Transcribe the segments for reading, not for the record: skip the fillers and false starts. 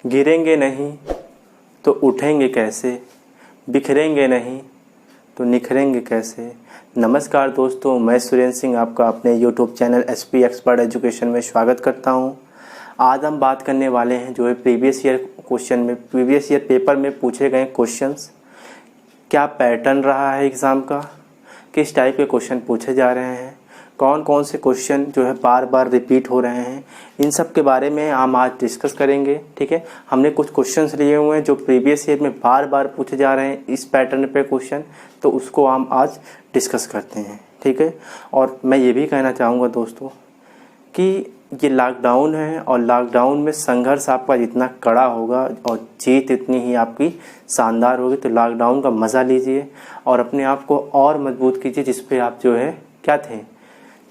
गिरेंगे नहीं तो उठेंगे कैसे, बिखरेंगे नहीं तो निखरेंगे कैसे। नमस्कार दोस्तों, मैं सुरेंद्र सिंह आपका अपने YouTube channel SP expert education में स्वागत करता हूं। आज हम बात करने वाले हैं जो है प्रीवियस ईयर पेपर में पूछे गए क्वेश्चंस, क्या पैटर्न रहा है एग्ज़ाम का, किस टाइप के क्वेश्चन पूछे जा रहे हैं, कौन कौन से क्वेश्चन जो है बार बार रिपीट हो रहे हैं, इन सब के बारे में हम आज डिस्कस करेंगे। ठीक है, हमने कुछ क्वेश्चंस लिए हुए हैं जो प्रीवियस ईयर में बार बार पूछे जा रहे हैं इस पैटर्न पे क्वेश्चन, तो उसको हम आज डिस्कस करते हैं। ठीक है, और मैं ये भी कहना चाहूँगा दोस्तों कि ये लॉकडाउन है और लॉकडाउन में संघर्ष आपका जितना कड़ा होगा और जीत इतनी ही आपकी शानदार होगी। तो लॉकडाउन का मज़ा लीजिए और अपने आप को और मजबूत कीजिए, जिस पे आप जो है क्या थे,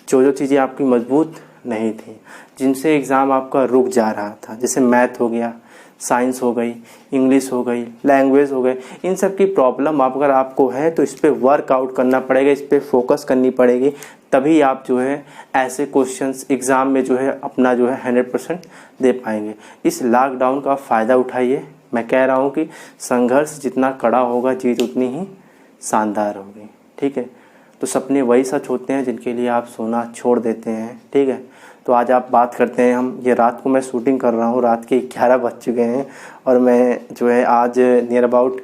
जो चीज़ें आपकी मजबूत नहीं थी, जिनसे एग्ज़ाम आपका रुक जा रहा था, जैसे मैथ हो गया, साइंस हो गई, इंग्लिश हो गई, लैंग्वेज हो गए, इन सब की प्रॉब्लम अगर आपको है तो इस पर वर्कआउट करना पड़ेगा, इस पर फोकस करनी पड़ेगी, तभी आप जो है ऐसे क्वेश्चंस एग्ज़ाम में जो है अपना जो है 100% दे पाएंगे। इस लॉकडाउन का फ़ायदा उठाइए। मैं कह रहा हूँ कि संघर्ष जितना कड़ा होगा जीत उतनी ही शानदार होगी। ठीक है, तो सपने वही सच होते हैं जिनके लिए आप सोना छोड़ देते हैं। ठीक है, तो आज आप बात करते हैं हम, ये रात को मैं शूटिंग कर रहा हूँ, रात के 11 बज चुके हैं और मैं जो है आज नियर अबाउट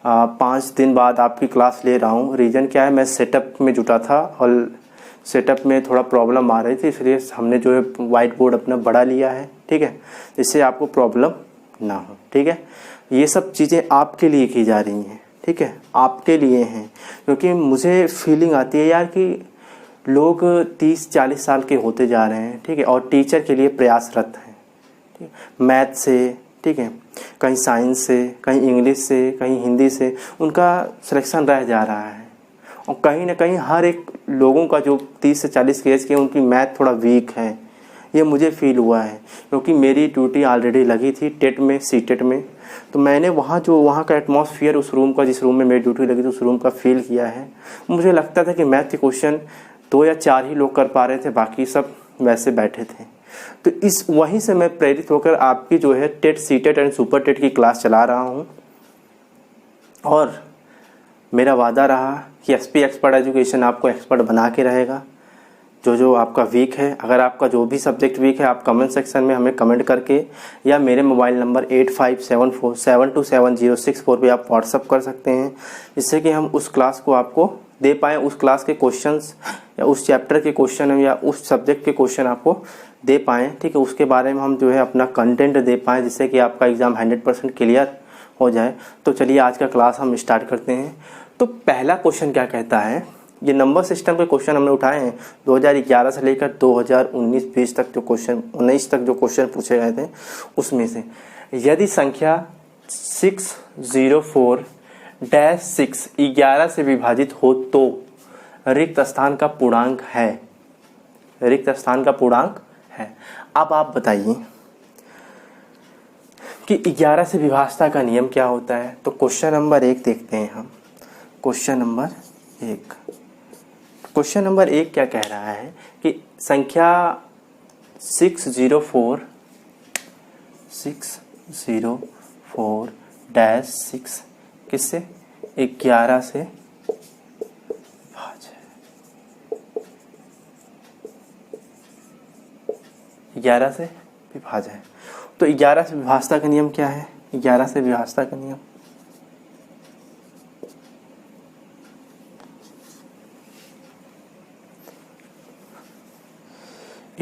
5 दिन बाद आपकी क्लास ले रहा हूँ। रीज़न क्या है, मैं सेटअप में जुटा था और सेटअप में थोड़ा प्रॉब्लम आ रही थी, इसलिए हमने जो है वाइट बोर्ड अपना बड़ा लिया है। ठीक है, जिससे आपको प्रॉब्लम ना हो। ठीक है, ये सब चीज़ें आपके लिए की जा रही हैं। ठीक है, आपके लिए हैं, क्योंकि मुझे फीलिंग आती है यार कि लोग 30-40 साल के होते जा रहे हैं। ठीक है, और टीचर के लिए प्रयासरत हैं। ठीक है, मैथ से, ठीक है, कहीं साइंस से, कहीं इंग्लिश से, कहीं हिंदी से उनका सिलेक्शन रह जा रहा है। और कहीं ना कहीं हर एक लोगों का जो 30 से 40 के एज के, उनकी मैथ थोड़ा वीक है, ये मुझे फील हुआ है, क्योंकि मेरी ड्यूटी ऑलरेडी लगी थी टेट में, सीटेट में। तो मैंने वहाँ का एटमॉस्फेयर, उस रूम का, जिस रूम में मेरी ड्यूटी लगी थी, उस रूम का फील किया है। मुझे लगता था कि मैथ के क्वेश्चन 2 या 4 ही लोग कर पा रहे थे, बाकी सब वैसे बैठे थे। तो इस वहीं से मैं प्रेरित होकर आपकी जो है TET, CTET and super TET की क्लास चला रहा हूँ। और मेरा वादा रहा कि एसपी एक्सपर्ट एजुकेशन आपको एक्सपर्ट बना के रहेगा। जो आपका वीक है, अगर आपका जो भी सब्जेक्ट वीक है, आप कमेंट सेक्शन में हमें कमेंट करके या मेरे मोबाइल नंबर 8574727064 पे आप व्हाट्सअप कर सकते हैं, जिससे कि हम उस क्लास को आपको दे पाएँ, उस क्लास के क्वेश्चंस या उस चैप्टर के क्वेश्चन या उस सब्जेक्ट के क्वेश्चन आपको दे पाएँ। ठीक है, उसके बारे में हम जो है अपना कंटेंट दे पाएँ, जिससे कि आपका एग्ज़ाम 100% क्लियर हो जाए। तो चलिए आज का क्लास हम स्टार्ट करते हैं। तो पहला क्वेश्चन क्या कहता है, ये नंबर सिस्टम के क्वेश्चन हमने उठाए हैं 2011 से लेकर 2019-20 तक, जो क्वेश्चन 19 तक जो क्वेश्चन पूछे गए थे, उसमें से यदि संख्या 604-6 11 से विभाजित हो तो रिक्त स्थान का पूर्णांक है। रिक्त स्थान का पूर्णांक है। अब आप बताइए कि 11 से विभाजता का नियम क्या होता है। तो क्वेश्चन नंबर 1 देखते हैं हम। क्वेश्चन नंबर 1 क्या कह रहा है कि संख्या 604-6 किससे, 11 से विभाज्य है। 11 से विभाज्य है। तो 11 से विभाजता का नियम क्या है, 11 से विभाजता का नियम,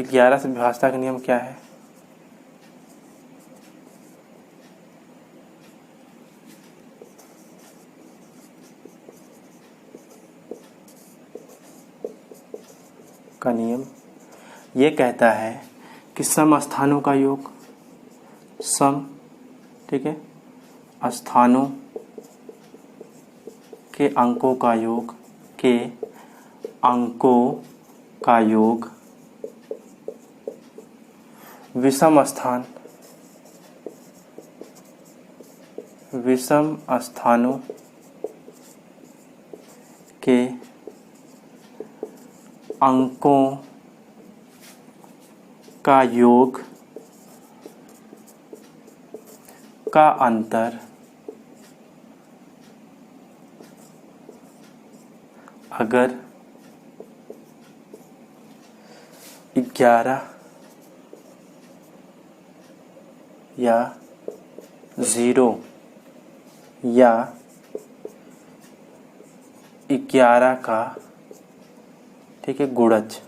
ग्यारह से विभाजता का नियम क्या है, का नियम ये कहता है कि सम स्थानों का योग, सम, ठीक है, स्थानों के अंकों का योग, के अंकों का योग विषम स्थानों के अंकों का योग का अंतर अगर 11 या 0 या 11 का, ठीक है, गुणज,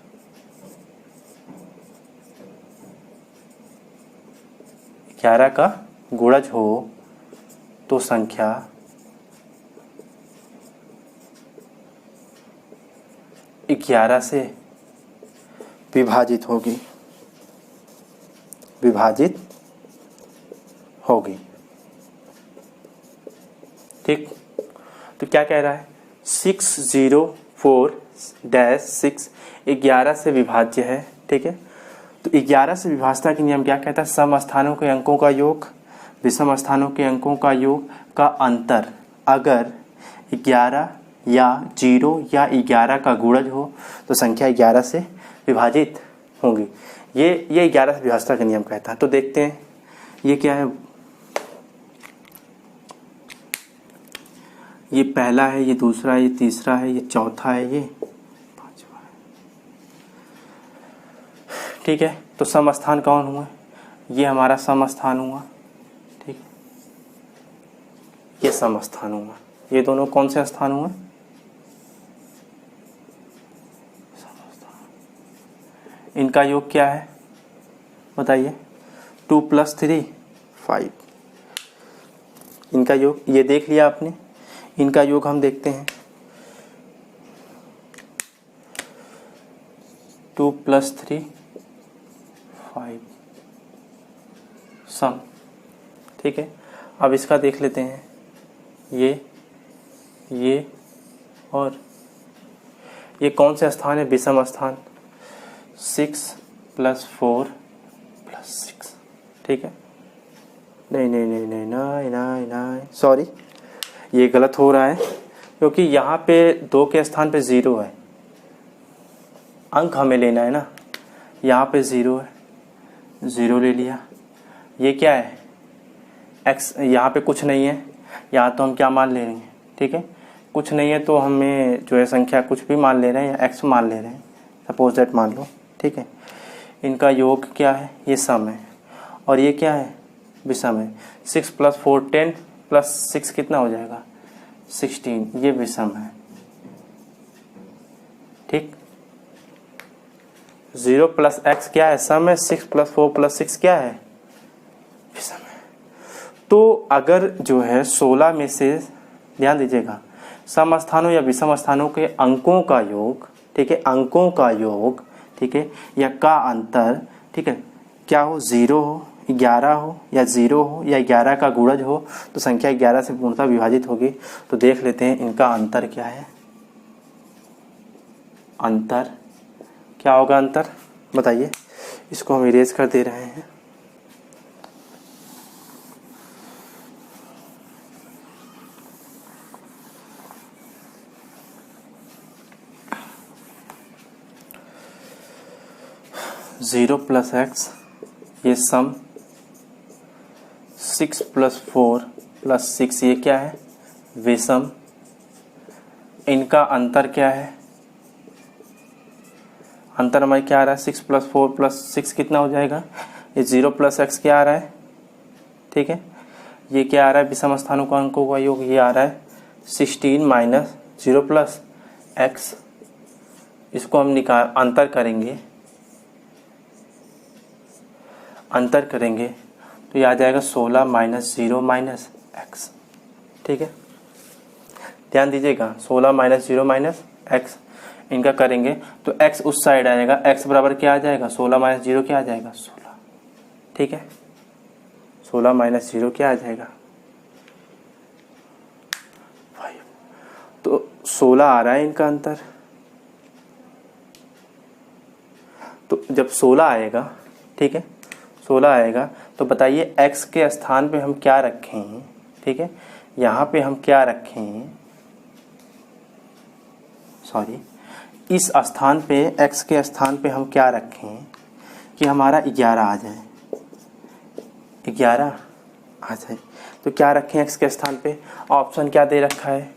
11 का गुणज हो तो संख्या ग्यारह से विभाजित होगी, ठीक। तो क्या कह रहा है, 604-6 11 से विभाज्य है, ठीक है। तो 11 से विभाजता के नियम क्या कहता है, सम स्थानों के अंकों का योग विषम स्थानों के अंकों का योग का अंतर अगर 11 या 0 या 11 का गुणज हो तो संख्या 11 से विभाजित होगी। ये 11 से विभाजता का नियम कहता है। तो देखते हैं ये क्या है। ये पहला है, ये दूसरा है, ये तीसरा है, ये चौथा है, ये पांचवा है, ठीक है। तो सम स्थान कौन हुआ, ये हमारा सम स्थान हुआ, ठीक है, ये सम स्थान हुआ। ये दोनों कौन से स्थान हुए, इनका योग क्या है बताइए, 2 + 3 5, इनका योग ये देख लिया आपने। इनका योग हम देखते हैं, 2 + 3 5 सम, ठीक है। अब इसका देख लेते हैं, ये और ये कौन से स्थान है, विषम स्थान, 6 + 4 + 6, ठीक है। नहीं, सॉरी, ये गलत हो रहा है क्योंकि यहाँ पे 2 के स्थान पे 0 है, अंक हमें लेना है ना। यहाँ पे 0 है, 0 ले लिया। ये क्या है, x, यहाँ पे कुछ नहीं है, यहाँ तो हम क्या मान ले रहे हैं, ठीक है, कुछ नहीं है तो हमें जो है संख्या कुछ भी मान ले रहे हैं या x मान ले रहे हैं, सपोज दैट मान लो, ठीक है। इनका योग क्या है, ये सम है, और ये क्या है, विषम है। 6 + 4 10 + 6 कितना हो जाएगा, 16, ये विषम है, ठीक। 0 + x क्या है, सम है, 6 + 4 + 6 क्या है, विषम है। तो अगर जो है 16 में से, ध्यान दीजिएगा, सम स्थानों या विषम स्थानों के अंकों का योग, ठीक है, अंकों का योग, ठीक है, या का अंतर, ठीक है, क्या हो, 0 हो, 11 हो, या 0 हो, या 11 का गुणज हो तो संख्या 11 से पूर्णतः विभाजित होगी। तो देख लेते हैं इनका अंतर क्या है। अंतर क्या होगा, अंतर बताइए। इसको हम इरेज कर दे रहे हैं। जीरो + x, ये सम, 6 + 4 + 6, ये क्या है, विषम। इनका अंतर क्या है, अंतर हमारे क्या आ रहा है, 6 + 4 + 6 कितना हो जाएगा, ये 0 + x क्या आ रहा है, ठीक है। ये क्या आ रहा है, विषम स्थानों का अंकों का योग, ये आ रहा है 16 - 0 + x। इसको हम अंतर करेंगे तो ये आ जाएगा 16 - 0 - x, ठीक है। ध्यान दीजिएगा, 16 - 0 - x इनका करेंगे तो x उस साइड आएगा, x बराबर क्या आ जाएगा, 16 - 0 क्या आ जाएगा, 16, ठीक है। 16 - 0 क्या आ जाएगा, 5। तो 16 आ रहा है इनका अंतर। तो जब 16 आएगा, ठीक है, 16 आएगा तो बताइए x के स्थान पे हम क्या रखें, ठीक है, यहाँ पे हम क्या रखें, सॉरी, इस स्थान पे x के स्थान पे हम क्या रखें कि हमारा 11 आ जाए, 11 आ जाए। तो क्या रखें x के स्थान पे? ऑप्शन क्या दे रखा है?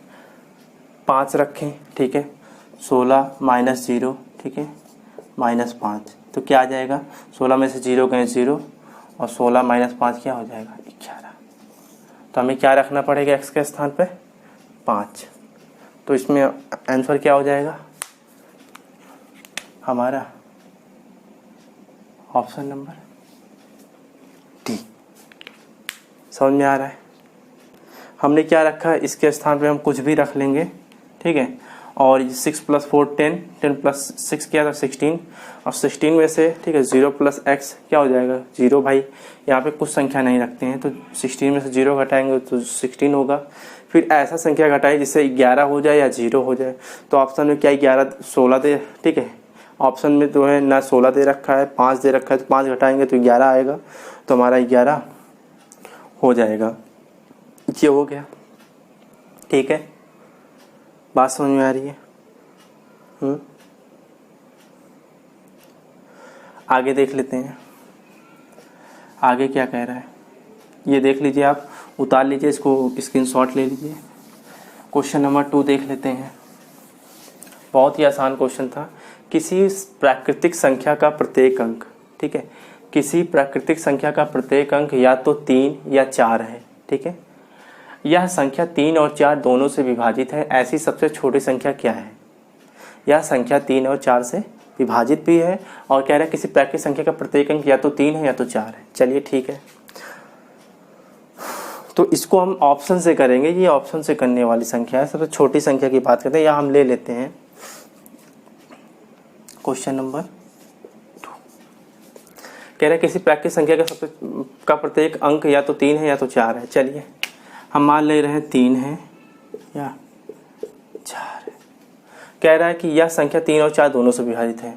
5 रखें, ठीक है। 16 माइनस 0, ठीक है, -5। तो क्या आ जाएगा? 16 में से 0 गए 0 और 16 माइनस 5 क्या हो जाएगा? 11। तो हमें क्या रखना पड़ेगा x के स्थान पे? 5। तो इसमें आंसर क्या हो जाएगा हमारा? Option number D. समझ में आ रहा है? हमने क्या रखा है? इसके स्थान पे हम कुछ भी रख लेंगे, ठीक है। और 6 + 4 10, 10 + 6 क्या था? 16, और 16 में से, ठीक है, 0 + x क्या हो जाएगा? 0। भाई यहाँ पे कुछ संख्या नहीं रखते हैं, तो 16 में से 0 घटाएंगे तो 16 होगा। फिर ऐसा संख्या घटाए जिससे 11 हो जाए या 0 हो जाए। तो ऑप्शन में क्या 11 16 दे, ठीक है। ऑप्शन में तो है ना 16 दे रखा है, 5 दे रखा है, तो 5 घटाएंगे तो 11 आएगा। तो हमारा 11 हो जाएगा। ये हो गया, ठीक है। बात समझ में आ रही है? आगे देख लेते हैं, आगे क्या कह रहा है ये देख लीजिए। आप उतार लीजिए इसको, स्क्रीनशॉट ले लीजिए। क्वेश्चन नंबर 2 देख लेते हैं। बहुत ही आसान क्वेश्चन था। किसी प्राकृतिक संख्या का प्रत्येक अंक, ठीक है, किसी प्राकृतिक संख्या का प्रत्येक अंक या तो 3 या 4 है, ठीक है। यह संख्या 3 और 4 दोनों से विभाजित है, ऐसी सबसे छोटी संख्या क्या है? यह संख्या 3 और 4 से विभाजित भी है और कह रहा है किसी प्राकृतिक संख्या का प्रत्येक अंक या तो 3 है या तो 4 है। चलिए ठीक है, तो इसको हम ऑप्शन से करेंगे। ये ऑप्शन से करने वाली संख्या है, सबसे छोटी संख्या की बात करते हैं, या हम ले लेते हैं क्वेश्चन नंबर 2। कह रहे हैं किसी प्राकृतिक संख्या का प्रत्येक अंक या तो 3 है या तो 4 है। चलिए हम मान ले रहे हैं 3 है या 4 है। कह रहा है कि यह संख्या 3 और 4 दोनों से विभाजित है।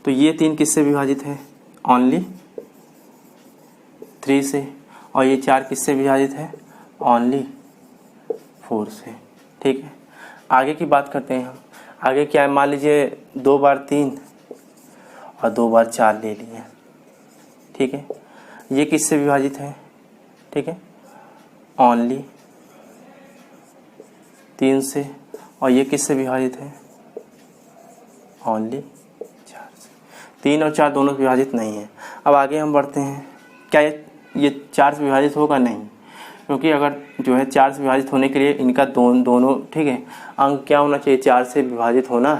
तो ये 3 किससे विभाजित है? ओनली 3 से। और ये 4 किससे विभाजित है? ओनली 4 से, ठीक है। आगे की बात करते हैं हम। आगे क्या है? मान लीजिए 2 बार 3 और 2 बार 4 ले लिए, ठीक है। ये किससे विभाजित है? ठीक है, ओनली 3 से। और ये किससे विभाजित है? ओनली 4 से। 3 और 4 दोनों विभाजित नहीं है। अब आगे हम बढ़ते हैं। क्या ये 4 से विभाजित होगा? नहीं, क्योंकि अगर जो है 4 से विभाजित होने के लिए इनका दोनों, ठीक है, अंक क्या होना चाहिए? 4 से विभाजित होना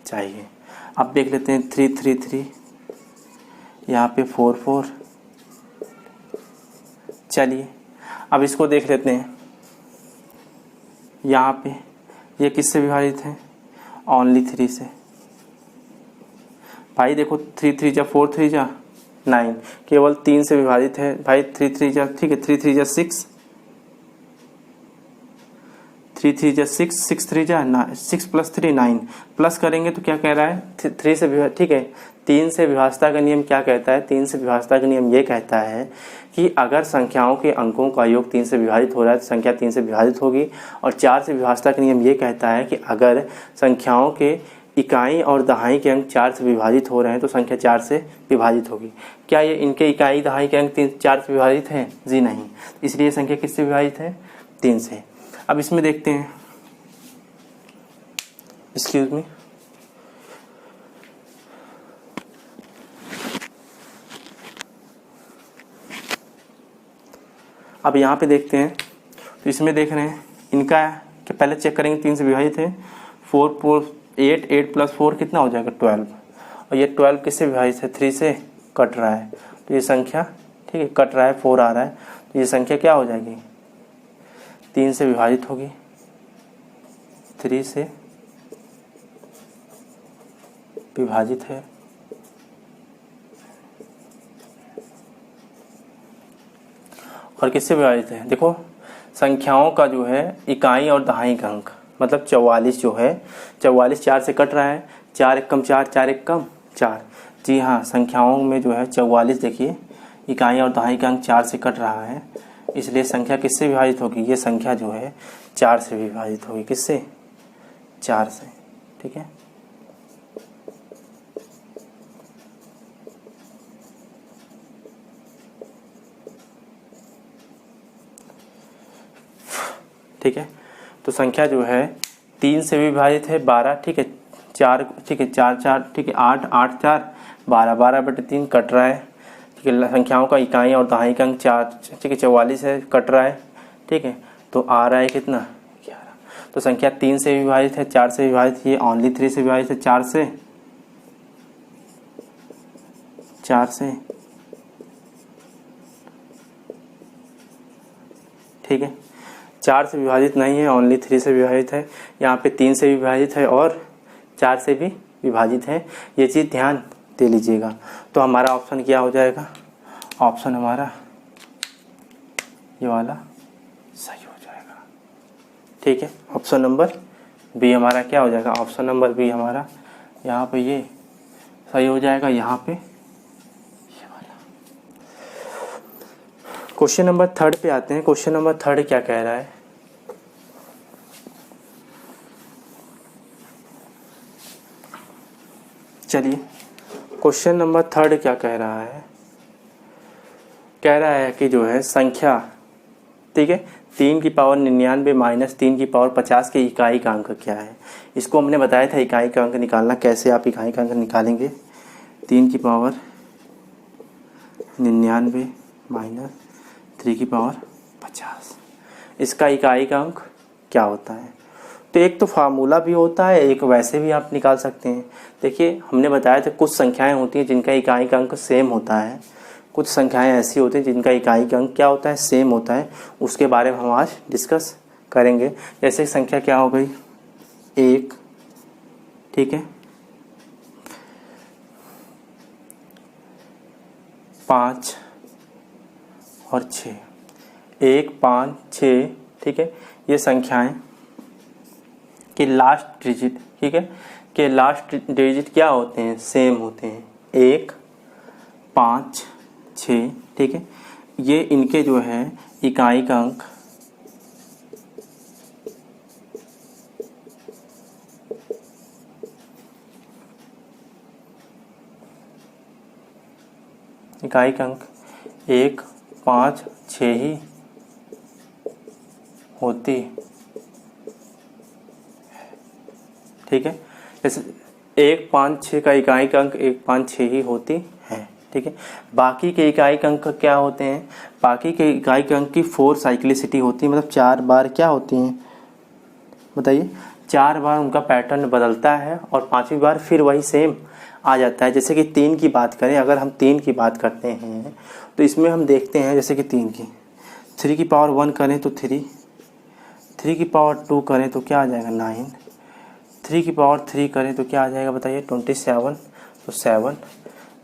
चाहिए। अब देख लेते हैं 3 3 3, यहाँ पे 4 4। चलिए अब इसको देख लेते हैं। यहाँ पे ये किससे विभाजित है? ओनली 3 से। भाई देखो 3 3 जा 4 3 जा 9, केवल 3 से विभाजित है भाई। 3 3 जा, ठीक है, 3 3 जा 6, 3 3 जा 6, 6 3 जा 6 + 3 9। प्लस करेंगे तो क्या कह रहा है? 3 से, ठीक है, 3 से विभाजता का नियम क्या कहता है? 3 से विभाजता का नियम ये कहता है कि अगर संख्याओं के अंकों का योग 3 से विभाजित हो रहा है तो संख्या 3 से विभाजित होगी। और 4 से विभाजता का नियम ये कहता है कि अगर संख्याओं के इकाई और दहाई के अंक 4 से विभाजित हो रहे हैं तो संख्या 4 से विभाजित होगी। क्या ये इनके इकाई दहाई के अंक 4 से विभाजित हैं? जी नहीं। इसलिए संख्या किससे विभाजित है? 3 से। अब इसमें देखते हैं, एक्सक्यूज मी, अब यहाँ पे देखते हैं। तो इसमें देख रहे हैं इनका कि पहले चेक करेंगे 3 से विभाजित है। 4 4 8, 8 + 4 कितना हो जाएगा? 12। और ये 12 किससे विभाजित है? 3 से कट रहा है, तो ये संख्या, ठीक है, कट रहा है, 4 आ रहा है, तो ये संख्या क्या हो जाएगी? 3 से विभाजित होगी। 3 से विभाजित है। और किससे विभाजित है? देखो संख्याओं का जो है इकाई और दहाई का अंक, मतलब 44 जो है, 44 4 से कट रहा है। 4 एकम 4, 4 एकम 4। जी हाँ, संख्याओं में जो है 44, देखिए, इकाई और दहाई का अंक 4 से कट रहा है, इसलिए संख्या किससे विभाजित होगी? ये संख्या जो है 4 से विभाजित होगी। किससे? 4 से, ठीक है। ठीक है। तो संख्या जो है 3 से विभाजित है 12, ठीक है, 4, ठीक है, 4 4, ठीक है, 8 8 4 12, 12/3 कट रहा है, ठीक है। संख्याओं का इकाई और दहाई का अंक 4, ठीक है, 44 है, कट रहा है, ठीक है। तो आ रहा है कितना 11। तो संख्या 3 से विभाजित है, 4 से विभाजित, ये ओनली 3 से विभाजित है, 4 से, ठीक है। 4 से विभाजित नहीं है, ओनली 3 से विभाजित है। यहाँ पे 3 से विभाजित है और 4 से भी विभाजित है, ये चीज़ ध्यान दे लीजिएगा। तो हमारा ऑप्शन क्या हो जाएगा, ऑप्शन हमारा ये वाला सही हो जाएगा, ठीक है। ऑप्शन नंबर बी हमारा क्या हो जाएगा, ऑप्शन नंबर बी हमारा यहाँ पे ये सही हो जाएगा। यहाँ पे ये वाला। क्वेश्चन नंबर 3 पे आते हैं। क्वेश्चन नंबर 3 क्या कह रहा है, चलिए क्वेश्चन नंबर 3 क्या कह रहा है, कह रहा है कि जो है संख्या, ठीक है, 3 की पावर 99 माइनस 3 की पावर 50 के इकाई का अंक क्या है। इसको हमने बताया था इकाई का अंक निकालना, कैसे आप इकाई का अंक निकालेंगे। 3 की पावर 99 माइनस 3 की पावर 50, इसका इकाई का अंक क्या होता है। तो एक तो फार्मूला भी होता है, एक वैसे भी आप निकाल सकते हैं। देखिए हमने बताया था कुछ संख्याएं होती हैं जिनका इकाई का अंक सेम होता है, कुछ संख्याएं ऐसी होती हैं जिनका इकाई का अंक क्या होता है, सेम होता है। उसके बारे में हम आज डिस्कस करेंगे। जैसे संख्या क्या हो गई 1, ठीक है, 5 और 6, 1 5 6, ठीक है। ये संख्याएं कि लास्ट डिजिट, ठीक है, कि लास्ट डिजिट क्या होते हैं, सेम होते हैं, 1 5 6, ठीक है। ये इनके जो है इकाई का अंक इकाई का अंक 1 5 6 ही होती, ठीक है। जैसे 1 5 6 का इकाई का अंक 1 5 6 ही होती है, ठीक है। बाकी के इकाई के अंक क्या होते हैं, बाकी के इकाई के अंक की 4 साइक्लिसिटी होती है, मतलब 4 बार क्या होती हैं बताइए, 4 बार उनका पैटर्न बदलता है और 5वीं बार फिर वही सेम आ जाता है। जैसे कि 3 की बात करें, अगर हम 3 की बात करते हैं तो इसमें हम देखते हैं जैसे कि 3 की पावर 1 करें तो 3 की पावर 2 करें तो क्या आ जाएगा 9, 3 की पावर 3 करें तो क्या आ जाएगा बताइए 27, तो 7,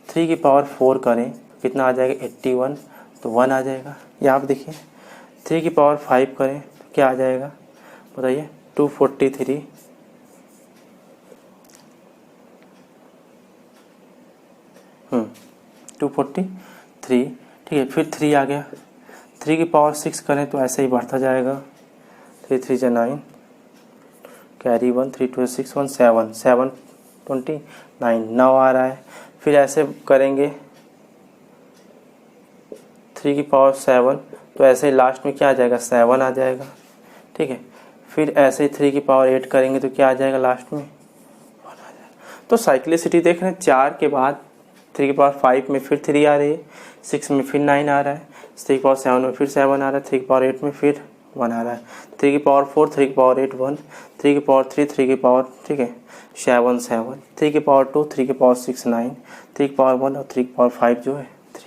3 की पावर 4 करें कितना आ जाएगा 81, तो 1 आ जाएगा। यहाँ पे देखिए 3 की पावर 5 करें तो क्या आ जाएगा बताइए 243, 243, ठीक है। फिर 3 आ गया, 3 की पावर 6 करें तो ऐसे ही बढ़ता जाएगा, 3 3 जा 9, कैरी 1, 3 2 6 1 7 7 29 9 आ रहा है। फिर ऐसे करेंगे 3 की पावर 7, तो ऐसे ही लास्ट में क्या आ जाएगा 7 आ जाएगा, ठीक है। फिर ऐसे ही 3 की पावर 8 करेंगे तो क्या आ जाएगा लास्ट में 1 आ जाएगा। तो साइक्लिसिटी देख रहे हैं, 4 के बाद 3 की पावर 5 में फिर 3 आ रही है, 6 में फिर 9 आ रहा है, 3 की पावर 7 में फिर 7 आ रहा है, 3 की पावर 8 में फिर 1 आ रहा है, 3 की पावर 4, 3 की पावर 8 1, 3 की पावर 3, 3 की पावर, ठीक है 7 7, 3 की पावर 2, 3 की पावर 6 9, 3 की पावर 1 और 3 की पावर 5 जो है 3,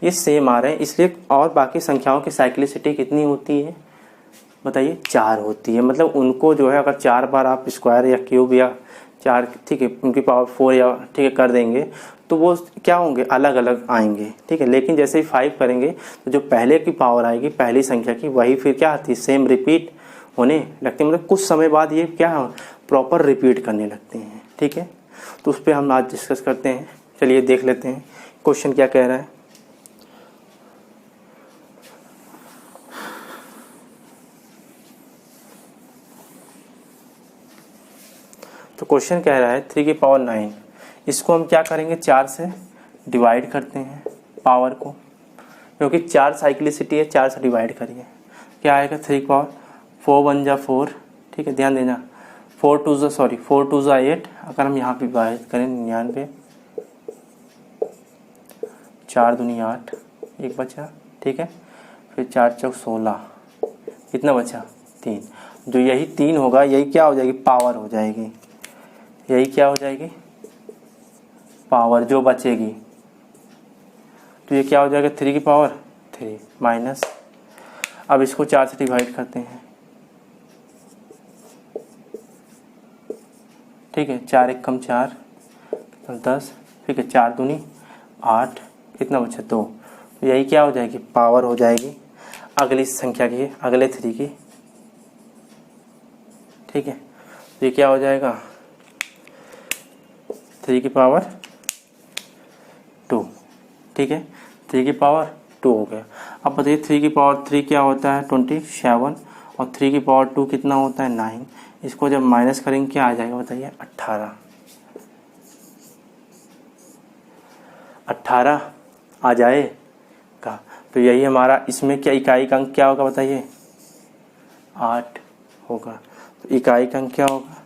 ये सेम आ रहे हैं। इसलिए और बाकी संख्याओं की साइक्लिसिटी कितनी होती है बताइए 4 होती है। मतलब उनको जो है अगर 4 बार आप स्क्वायर या क्यूब या 4, ठीक है, उनकी पावर 4 या ठीक है कर देंगे तो वो क्या होंगे अलग अलग आएंगे, ठीक है। लेकिन जैसे ही 5 करेंगे तो जो पहले की पावर आएगी पहली संख्या की वही फिर क्या आती है सेम रिपीट होने लगती है। मतलब कुछ समय बाद ये क्या प्रॉपर रिपीट करने लगते हैं, ठीक है। तो उस पर हम आज डिस्कस करते हैं। चलिए देख लेते हैं क्वेश्चन क्या कह रहा है। तो क्वेश्चन कह रहा है 3 की पावर 9, इसको हम क्या करेंगे 4 से डिवाइड करते हैं पावर को, क्योंकि 4 साइक्लिसिटी है, 4 से डिवाइड करिए क्या आएगा 3 की पावर 4 1 जा 4, ठीक है, ध्यान देना, 4 2 जा 8, अगर हम यहाँ पे डिवाइड करें 99, 4 दूनी 8, एक बचा, ठीक है, फिर 4 चौक 16, कितना बचा 3, जो यही 3 होगा यही क्या हो जाएगी, पावर हो जाएगी, यही क्या हो जाएगी, पावर जो बचेगी, तो ये क्या हो जाएगा 3 की पावर 3 माइनस, अब इसको 4 से डिवाइड करते हैं, ठीक है, 4 1 कम 4 10, ठीक है, 4 दूनी 8, कितना बचा 2, तो यही क्या हो जाएगी, पावर हो जाएगी अगली संख्या की, अगले 3 की, ठीक है, तो ये क्या हो जाएगा 3 की पावर 2, ठीक है, 3 की पावर 2 हो गया। अब बताइए 3 की पावर 3 क्या होता है 27, और 3 की पावर 2 कितना होता है 9, इसको जब माइनस करेंगे क्या आ जाएगा बताइए 18 आ जाएगा। तो यही हमारा इसमें क्या इकाई का अंक क्या होगा बताइए 8 होगा, तो इकाई का अंक क्या होगा,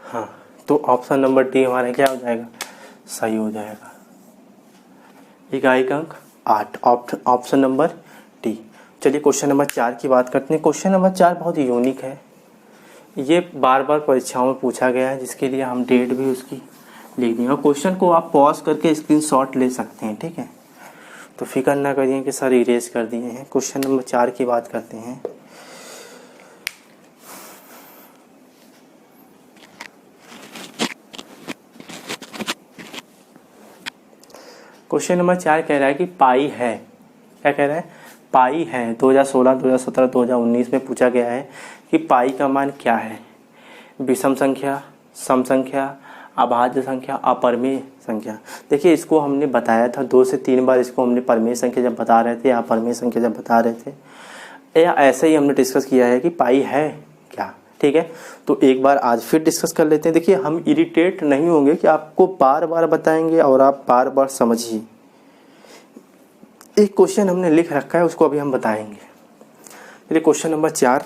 हाँ, तो ऑप्शन नंबर डी हमारा क्या हो जाएगा, सही हो जाएगा, इकाई का अंक 8, ऑप्शन नंबर डी। चलिए क्वेश्चन नंबर 4 की बात करते हैं। क्वेश्चन नंबर 4 बहुत ही यूनिक है, ये बार बार परीक्षाओं में पूछा गया है, जिसके लिए हम डेट भी उसकी लिख देंगे, और क्वेश्चन को आप पॉज करके स्क्रीनशॉट ले सकते हैं, ठीक है, तो फिक्र ना करिए कि सर इरेज कर दिए हैं। क्वेश्चन नंबर 4 की बात करते हैं। क्वेश्चन नंबर 4 कह रहा है कि पाई है, क्या कह रहा है, पाई है 2016 2017 2019 में पूछा गया है कि पाई का मान क्या है, विषम संख्या, सम संख्या, अभाज्य संख्या, अपरिमेय संख्या। देखिए इसको हमने बताया था 2 से 3 बार, इसको हमने परिमेय संख्या जब बता रहे थे या अपरिमेय संख्या जब बता रहे थे, या ऐसे ही हमने डिस्कस किया है कि पाई है क्या, ठीक है। तो एक बार आज फिर डिस्कस कर लेते हैं। देखिए हम इरिटेट नहीं होंगे कि आपको बार बार बताएंगे और आप बार बार समझिए। एक क्वेश्चन हमने लिख रखा है, उसको अभी हम बताएंगे। चलिए क्वेश्चन नंबर 4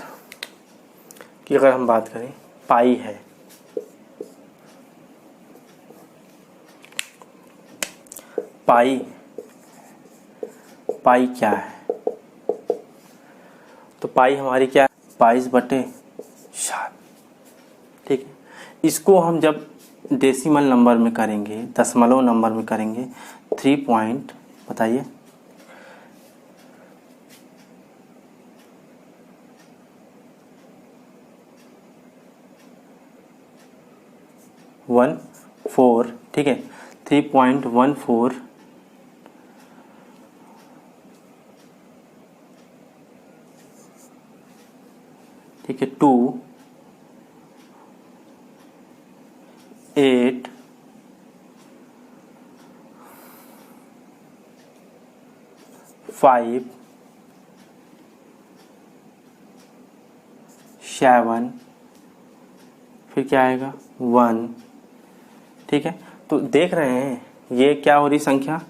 की अगर हम बात करें, पाई है, पाई क्या है, तो पाई हमारी क्या है 22/7, ठीक है। इसको हम जब डेसिमल नंबर में करेंगे, दशमलव नंबर में करेंगे, 3 पॉइंट बताइए 14, ठीक है, 3.14, ठीक है, 2 8 5 7, फिर क्या आएगा 1, ठीक है। तो देख रहे हैं ये क्या हो रही संख्या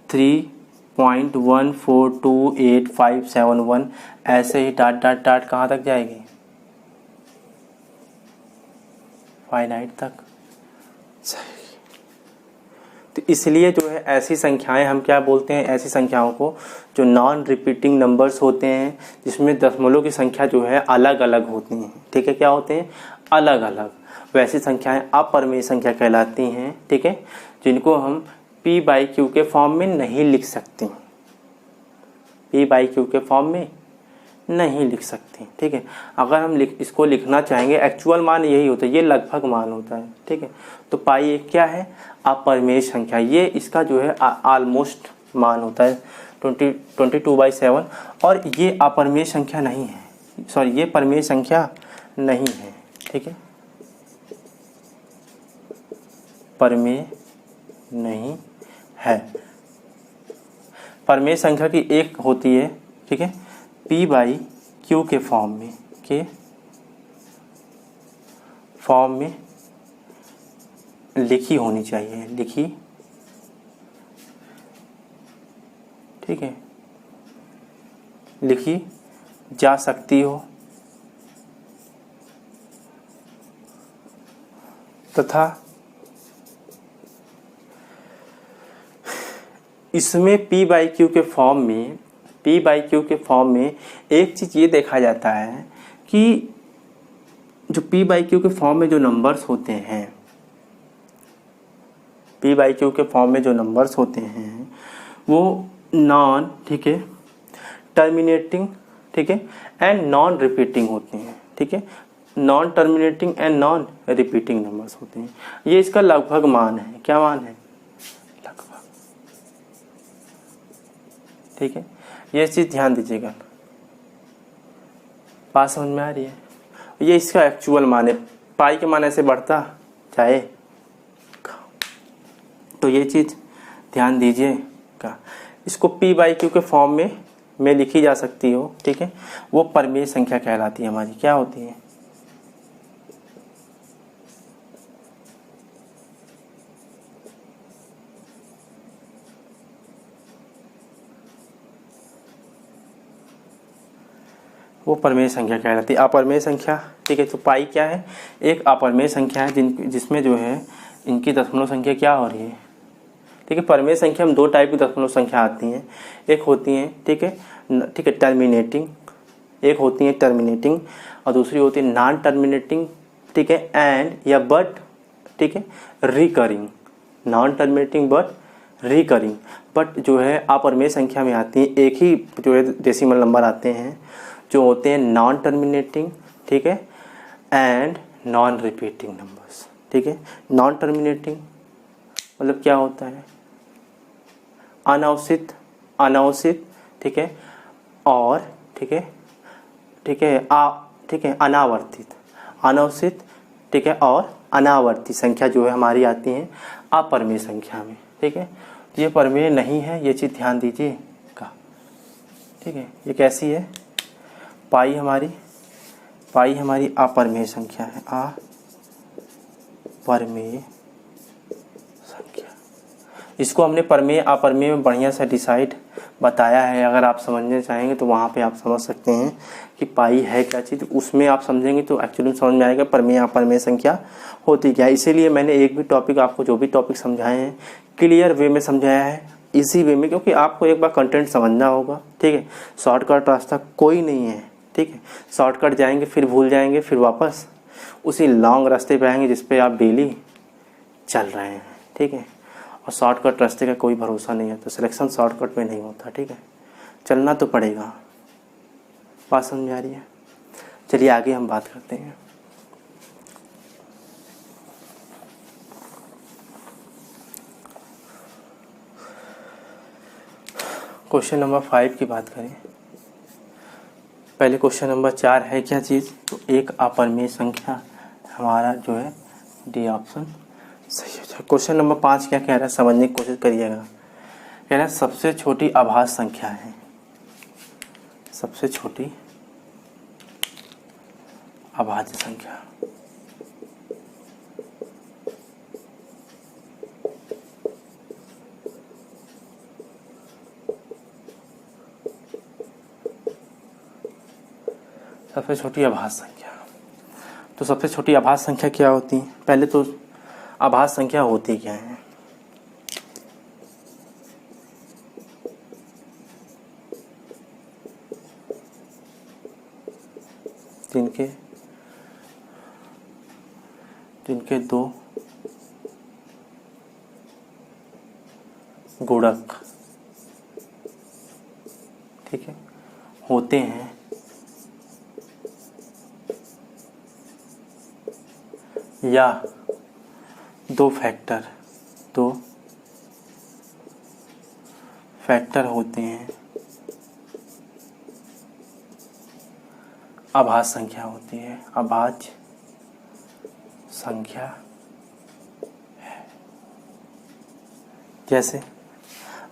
3.142857 ऐसे ही डाट डाट डाट कहाँ तक जाएगी, फाइनाइट तक। तो इसलिए जो है ऐसी संख्याएं हम क्या बोलते हैं, ऐसी संख्याओं को जो नॉन रिपीटिंग नंबर्स होते हैं, जिसमें दशमलव की संख्या जो है अलग अलग होती हैं, ठीक है, क्या होते हैं अलग अलग, वैसी संख्याएं अपरिमेय संख्या कहलाती हैं, ठीक है, जिनको हम p/q के फॉर्म में नहीं लिख सकते, p/q के फॉर्म में नहीं लिख सकते, ठीक है। अगर हम इसको लिखना चाहेंगे, एक्चुअल मान यही होता है, ये लगभग मान होता है, ठीक है। तो पाई एक क्या है अपरिमेय संख्या, ये इसका जो है ऑलमोस्ट मान होता है 22/7, और ये अपरिमेय संख्या नहीं है, सॉरी ये परिमेय संख्या नहीं है, ठीक है, परिमेय नहीं है। परिमेय संख्या की एक होती है, ठीक है, p/q के फॉर्म में, के फॉर्म में लिखी होनी चाहिए, लिखी, ठीक है, लिखी जा सकती हो तथा इसमें P/Q के फॉर्म में, P/Q के फॉर्म में एक चीज़ ये देखा जाता है कि जो P/Q के फॉर्म में जो नंबर्स होते हैं, P/Q के फॉर्म में जो नंबर्स होते हैं वो नॉन, ठीक है, टर्मिनेटिंग, ठीक है, एंड नॉन रिपीटिंग होते हैं, ठीक है, non terminating and non repeating numbers होते हैं। ये इसका लगभग मान है, क्या मान है, लगभग, ठीक है, ये चीज़ ध्यान दीजिएगा। बात समझ में आ रही है? ये इसका एक्चुअल मान है, पाई के मान ऐसे बढ़ता जाए, तो ये चीज़ ध्यान दीजिएगा। इसको P/Q के फॉर्म में लिखी जा सकती हो, ठीक है, वो परमेय संख्या कहलाती है हमारी। क्या होती है? वो परमेय संख्या कहलाती है। अपरमेय संख्या, ठीक है, तो पाई क्या है, एक अपरमेय संख्या है जिसमें जो है इनकी दशमलव संख्या क्या हो रही है, ठीक है। परमेय संख्या में दो टाइप की दशमलव संख्या आती हैं, एक होती है, ठीक है, ठीक है, टर्मिनेटिंग, एक होती है टर्मिनेटिंग और दूसरी होती है नॉन टर्मिनेटिंग, ठीक है, एंड या बट, ठीक है, recurring. Non terminating but recurring, but जो है अपरमेय संख्या में आती है, एक ही जो है डेसिमल नंबर आते हैं जो होते हैं नॉन टर्मिनेटिंग, ठीक है, एंड नॉन रिपीटिंग नंबर्स, ठीक है। नॉन टर्मिनेटिंग मतलब क्या होता है, अनावश्यक, अनावश्यक, ठीक है, और ठीक है, ठीक है, ठीक है, अनावर्तित, अनावश्यक, ठीक है, और अनावर्तित संख्या जो है हमारी आती है अपरमेय संख्या में, ठीक है। ये परमेय नहीं है, ये चीज़ ध्यान दीजिएगा, ठीक है। ये कैसी है, पाई हमारी अपरमेय संख्या है, अपरमेय संख्या। इसको हमने परमेय अपरमेय में बढ़िया सा डिसाइड बताया है, अगर आप समझने चाहेंगे तो वहाँ पे आप समझ सकते हैं कि पाई है क्या चीज़। उसमें आप समझेंगे तो एक्चुअली समझ में आएगा परमेय अपरमेय संख्या होती क्या है। इसीलिए मैंने एक भी टॉपिक आपको, जो भी टॉपिक समझाए हैं, क्लियर वे में समझाया है, इसी वे में, क्योंकि आपको एक बार कंटेंट समझना होगा, ठीक है। शॉर्टकट रास्ता कोई नहीं है, ठीक है। शॉर्टकट जाएंगे फिर भूल जाएंगे, फिर वापस उसी लॉन्ग रास्ते पे आएंगे जिस पे आप डेली चल रहे हैं, ठीक है। और शॉर्टकट रास्ते का कोई भरोसा नहीं है, तो सिलेक्शन शॉर्टकट में नहीं होता, ठीक है। चलना तो पड़ेगा। बात समझ आ रही है? चलिए आगे हम बात करते हैं। क्वेश्चन नंबर 5 की बात करें। पहले क्वेश्चन नंबर 4 है क्या चीज़, तो एक अपरमेय संख्या, हमारा जो है डी ऑप्शन सही है। क्वेश्चन नंबर 5 क्या कह रहा है, समझने की कोशिश करिएगा। कह रहा है सबसे छोटी अभाज्य संख्या है, सबसे छोटी अभाज्य संख्या, सबसे छोटी अभाज्य संख्या। तो सबसे छोटी अभाज्य संख्या क्या होती है, पहले तो अभाज्य संख्या होती क्या है। जिनके दो गुणक, ठीक है, होते हैं या दो फैक्टर होते हैं, अभाज्य संख्या होती है, अभाज्य संख्या है। जैसे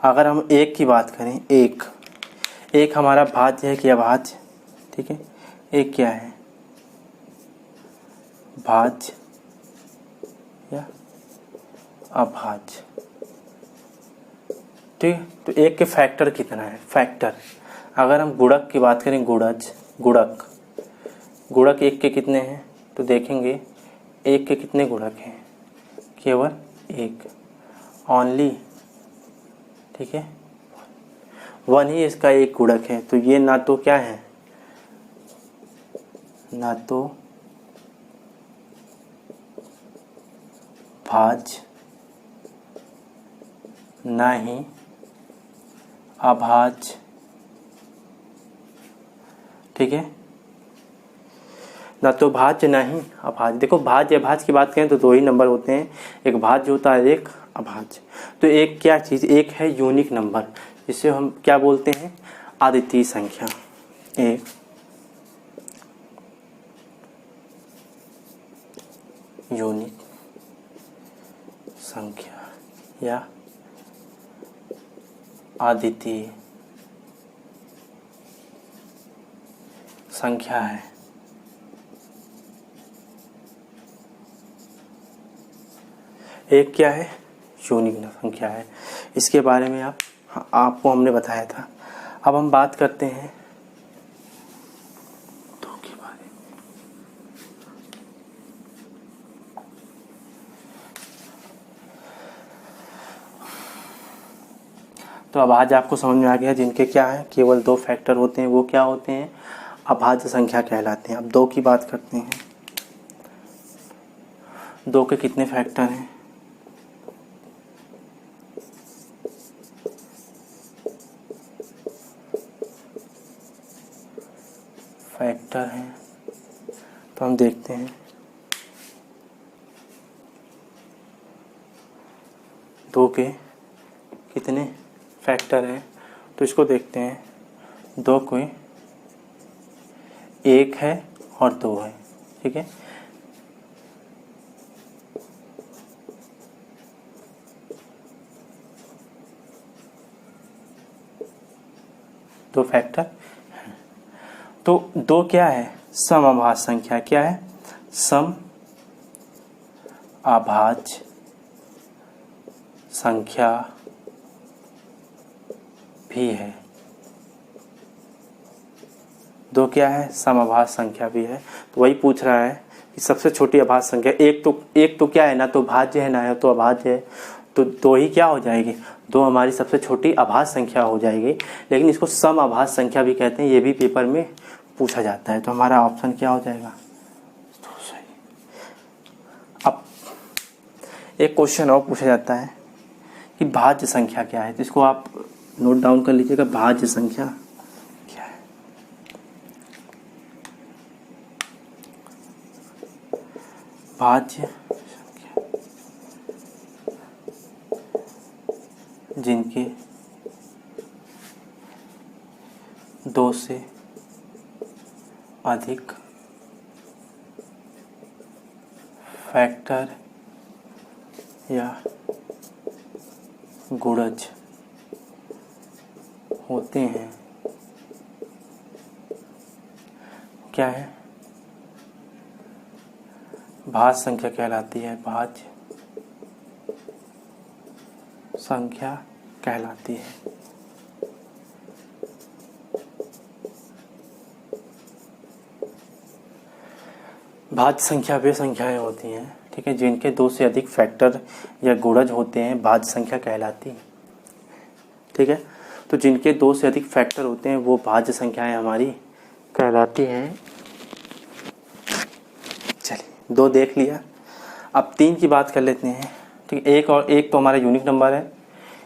अगर हम एक की बात करें, एक हमारा भाज्य है कि अभाज्य, ठीक है। एक क्या है, भाज्य या अभाज्य। ठीक है, तो एक के फैक्टर कितना है? फैक्टर अगर हम गुणक की बात करें, गुणक एक के कितने हैं? तो देखेंगे एक के कितने गुणक हैं? केवल एक, ओनली। ठीक है, 1 ही इसका एक गुणक है। तो ये ना तो क्या है, ना तो भाज्य ना ही अभाज्य। ठीक है, ना तो भाज्य ना ही अभाज्य। देखो भाज्य अभाज्य की बात करें तो 2 ही नंबर होते हैं, एक भाज्य होता है, एक अभाज्य। तो एक क्या चीज़, एक है यूनिक नंबर, जिसे हम क्या बोलते हैं? अद्वितीय संख्या। एक यूनिक संख्या या अद्वितीय संख्या है। एक क्या है? यूनिक संख्या है। इसके बारे में आपको हमने बताया था। अब हम बात करते हैं दो के बारे में। तो अभाज्य आपको समझ में आ गया, जिनके क्या है, केवल 2 फैक्टर होते हैं, वो क्या होते हैं? अभाज्य संख्या कहलाते हैं। अब 2 की बात करते हैं। 2 के कितने फैक्टर हैं? फैक्टर हैं, तो हम देखते हैं। 2 के कितने फैक्टर हैं? तो इसको देखते हैं। 2 कोई 1 है और 2 है। ठीक है, दो फैक्टर। तो 2 क्या है? समअभाज्य संख्या। क्या है? सम अभाज्य संख्या भी है। 2 क्या है? समअभाज्य संख्या भी है। तो वही पूछ रहा है कि सबसे छोटी अभाज्य संख्या। एक तो क्या है, ना तो भाज्य है ना तो अभाज्य है। तो 2 ही क्या हो जाएगी? 2 हमारी सबसे छोटी अभाज्य संख्या हो जाएगी। लेकिन इसको समअभाज्य संख्या भी कहते हैं, ये भी पेपर में पूछा जाता है। तो हमारा ऑप्शन क्या हो जाएगा? तो सही। अब एक क्वेश्चन और पूछा जाता है कि भाज्य संख्या क्या है। तो इसको आप नोट डाउन कर लीजिएगा, भाज्य संख्या क्या है। भाज्य संख्या जिनके 2 से अधिक फैक्टर या गुणज होते हैं। क्या है? भाज्य संख्या कहलाती है। भाज्य संख्या कहलाती है। भाज्य संख्या वे संख्याएं होती हैं, ठीक है, जिनके 2 से अधिक फैक्टर या गुणज होते हैं, भाज्य संख्या कहलाती है। ठीक है, तो जिनके 2 से अधिक फैक्टर होते हैं वो भाज्य संख्याएं हमारी कहलाती हैं। चलिए 2 देख लिया, अब 3 की बात कर लेते हैं। ठीक है, एक तो हमारा यूनिक नंबर है,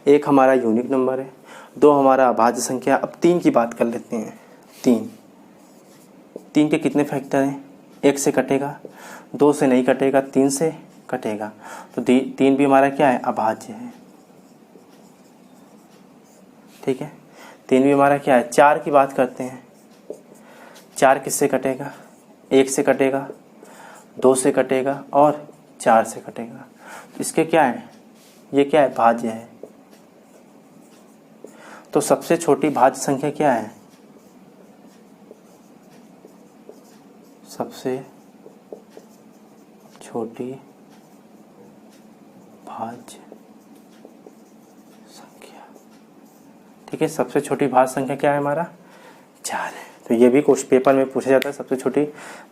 एक हमारा यूनिक नंबर है, 2 हमारा अभाज्य संख्या। अब 3 की बात कर लेते हैं। 3 के कितने फैक्टर हैं? 1 से कटेगा, 2 से नहीं कटेगा, 3 से कटेगा। तो 3 भी हमारा क्या है? अभाज्य है। ठीक है, 3 भी हमारा क्या है? 4 की बात करते हैं। 4 किससे कटेगा? 1 से कटेगा, 2 से कटेगा और 4 से कटेगा। तो इसके क्या है? ये क्या है? भाज्य है। तो सबसे छोटी भाज्य संख्या क्या है? सबसे छोटी भाज्य संख्या। ठीक है, सबसे छोटी भाज्य संख्या क्या है हमारा? 4 है। तो ये भी कुछ पेपर में पूछा जाता है, सबसे छोटी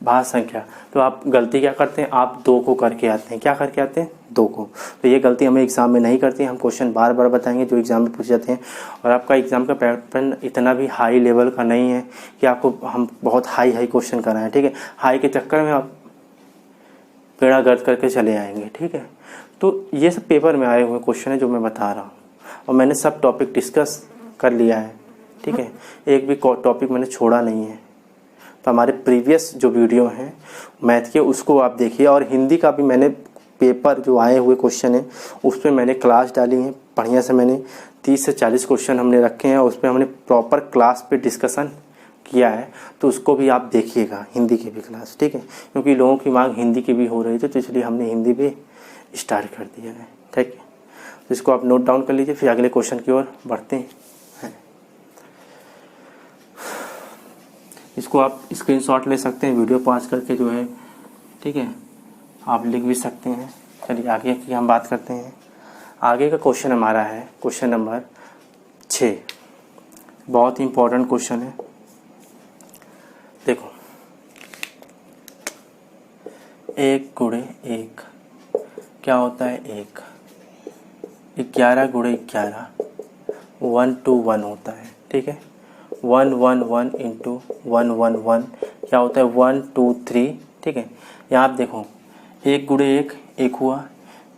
भाज्य संख्या। तो आप गलती क्या करते हैं? आप 2 को करके आते हैं। क्या करके आते हैं? 2 को। तो ये गलती हमें एग्जाम में नहीं करती, हम क्वेश्चन बार बार बताएंगे जो एग्जाम में पूछे जाते हैं। और आपका एग्जाम का पैटर्न इतना भी हाई लेवल का नहीं है कि आपको हम बहुत हाई क्वेश्चन कराएं। ठीक है, हाई के चक्कर में आप बेड़ा गर्द करके चले आएंगे। ठीक है, तो ये सब पेपर में आए हुए क्वेश्चन है जो मैं बता रहा हूँ, और मैंने सब टॉपिक डिस्कस कर लिया है। ठीक है, एक भी टॉपिक मैंने छोड़ा नहीं है। तो हमारे प्रीवियस जो वीडियो हैं मैथ के, उसको आप देखिए। और हिंदी का भी मैंने पेपर जो आए हुए क्वेश्चन है उस पर मैंने क्लास डाली है बढ़िया से। मैंने 30 से 40 क्वेश्चन हमने रखे हैं, उस पर हमने प्रॉपर क्लास पे डिस्कशन किया है। तो उसको भी आप देखिएगा, हिंदी की भी क्लास। ठीक है, क्योंकि लोगों की मांग हिंदी की भी हो रही थी, तो इसलिए हमने हिंदी भी स्टार्ट कर दिया है। ठीक है, तो इसको आप नोट डाउन कर लीजिए, फिर अगले क्वेश्चन की ओर बढ़ते हैं। इसको आप स्क्रीनशॉट ले सकते हैं, वीडियो पॉज करके जो है। ठीक है, आप लिख भी सकते हैं। चलिए आगे की हम बात करते हैं। आगे का क्वेश्चन हमारा है क्वेश्चन नंबर 6। बहुत ही इंपॉर्टेंट क्वेश्चन है। देखो, 1 गुणे 1 क्या होता है? 1। 11 गुणे 11 1 to 1 होता है। ठीक है, 1 1 1 इंटू 1 1 1 क्या होता है? 1 2 3। ठीक है, यहाँ आप देखो, 1 गुणे 1 1 हुआ,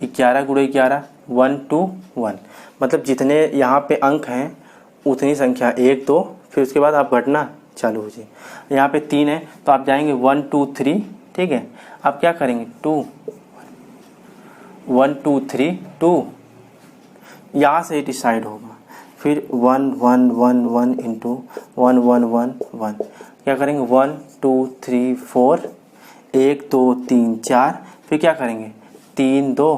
11 गुणे 11 1 to 1, मतलब जितने यहाँ पे अंक हैं उतनी संख्या 1 2, फिर उसके बाद आप घटना चालू हो जाए। यहाँ पे 3 है तो आप जाएंगे 1 2 3। ठीक है, आप क्या करेंगे? 2 1 2 3 2, यहाँ से डिसाइड होगा। फिर 1 1 1 1 इंटू 1 1 1 1 क्या करेंगे? 1 2 3 4 1 2 3 4, फिर क्या करेंगे? 3 2।